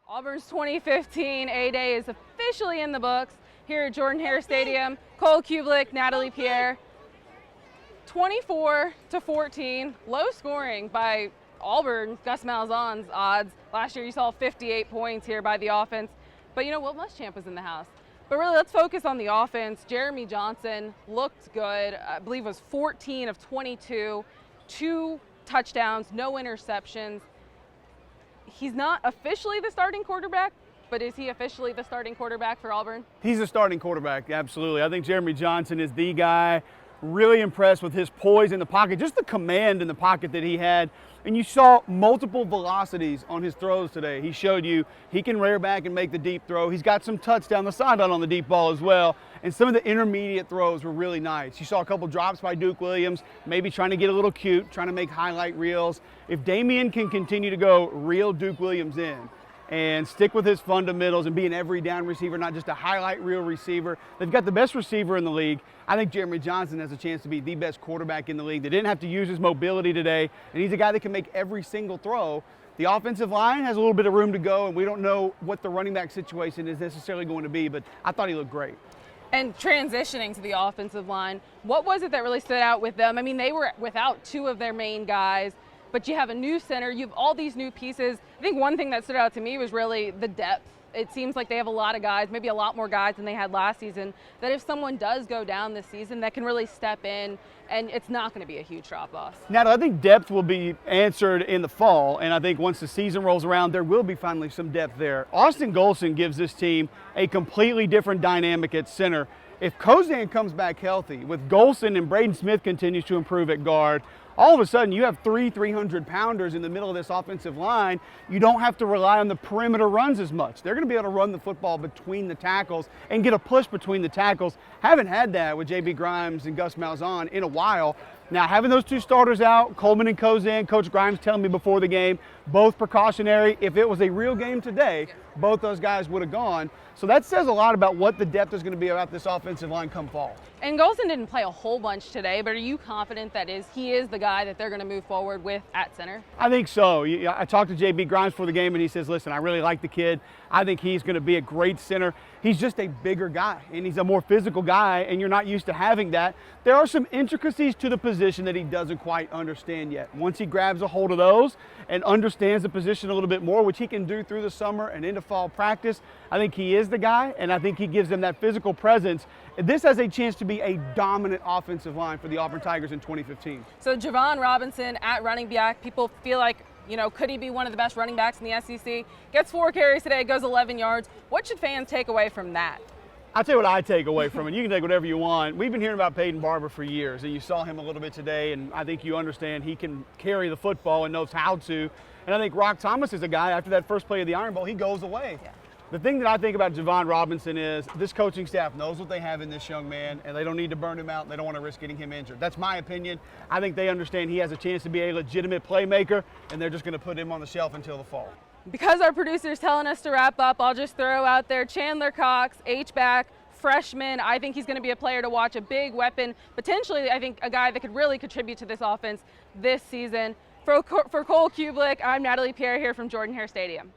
Auburn's 2015 A-Day is officially in the books here at Jordan-Hare Stadium. Cole Cubelic, Natalie, Pierre. 24-14, low scoring by Auburn, Gus Malzahn's odds. Last year you saw 58 points here by the offense. But you know, Will Muschamp was in the house. But really, let's focus on the offense. Jeremy Johnson looked good. I believe it was 14 of 22, 2 touchdowns, no interceptions. He's not officially the starting quarterback, but is he officially the starting quarterback for Auburn? He's a starting quarterback, absolutely. I think Jeremy Johnson is the guy. Really impressed with his poise in the pocket, just the command in the pocket that he had. And you saw multiple velocities on his throws today. He showed you he can rear back and make the deep throw. He's got some touch down the sideline on the deep ball as well. And some of the intermediate throws were really nice. You saw a couple drops by Duke Williams, maybe trying to get a little cute, trying to make highlight reels. If Damian can continue to go reel Duke Williams in and stick with his fundamentals and be an every down receiver, not just a highlight reel receiver. They've got the best receiver in the league. I think Jeremy Johnson has a chance to be the best quarterback in the league. They didn't have to use his mobility today, and he's a guy that can make every single throw. The offensive line has a little bit of room to go, and we don't know what the running back situation is necessarily going to be, but I thought he looked great. And transitioning to the offensive line, what was it that really stood out with them? I mean, they were without 2 of their main guys, but you have a new center, you have all these new pieces. I think one thing that stood out to me was really the depth. It seems like they have a lot of guys, maybe a lot more guys than they had last season, that if someone does go down this season, that can really step in, and it's not going to be a huge drop-off. Now, I think depth will be answered in the fall, and I think once the season rolls around, there will be finally some depth there. Austin Golson gives this team a completely different dynamic at center. If Kozan comes back healthy, with Golson and Braden Smith continues to improve at guard, all of a sudden you have 300-pounders in the middle of this offensive line. You don't have to rely on the perimeter runs as much. They're going to be able to run the football between the tackles and get a push between the tackles. Haven't had that with J.B. Grimes and Gus Malzahn in a while. Now, having those 2 starters out, Coleman and Kozan, Coach Grimes telling me before the game, both precautionary. If it was a real game today, both those guys would have gone. So that says a lot about what the depth is going to be about this offensive line come fall. And Golson didn't play a whole bunch today, but are you confident that he is the guy that they're going to move forward with at center? I think so. I talked to J.B. Grimes for the game, and he says, listen, I really like the kid. I think he's going to be a great center. He's just a bigger guy, and he's a more physical guy, and you're not used to having that. There are some intricacies to the position that he doesn't quite understand yet. Once he grabs a hold of those and understands the position a little bit more, which he can do through the summer and into fall practice, I think he is the guy, and I think he gives them that physical presence. This has a chance to be a dominant offensive line for the Auburn Tigers in 2015. So Javon Robinson at running back, people feel like, you know, could he be one of the best running backs in the SEC? Gets 4 carries today, goes 11 yards. What should fans take away from that? I'll tell you what I take away from it. You can take whatever you want. We've been hearing about Peyton Barber for years, and you saw him a little bit today, and I think you understand he can carry the football and knows how to. And I think Rock Thomas is a guy, after that first play of the Iron Bowl, he goes away. Yeah. The thing that I think about Javon Robinson is this coaching staff knows what they have in this young man, and they don't need to burn him out, and they don't want to risk getting him injured. That's my opinion. I think they understand he has a chance to be a legitimate playmaker, and they're just going to put him on the shelf until the fall. Because our producer's telling us to wrap up, I'll just throw out there Chandler Cox, H-back, freshman. I think he's going to be a player to watch, a big weapon, potentially I think a guy that could really contribute to this offense this season. For Cole Cubelic, I'm Natalie, Pierre here from Jordan-Hare Stadium.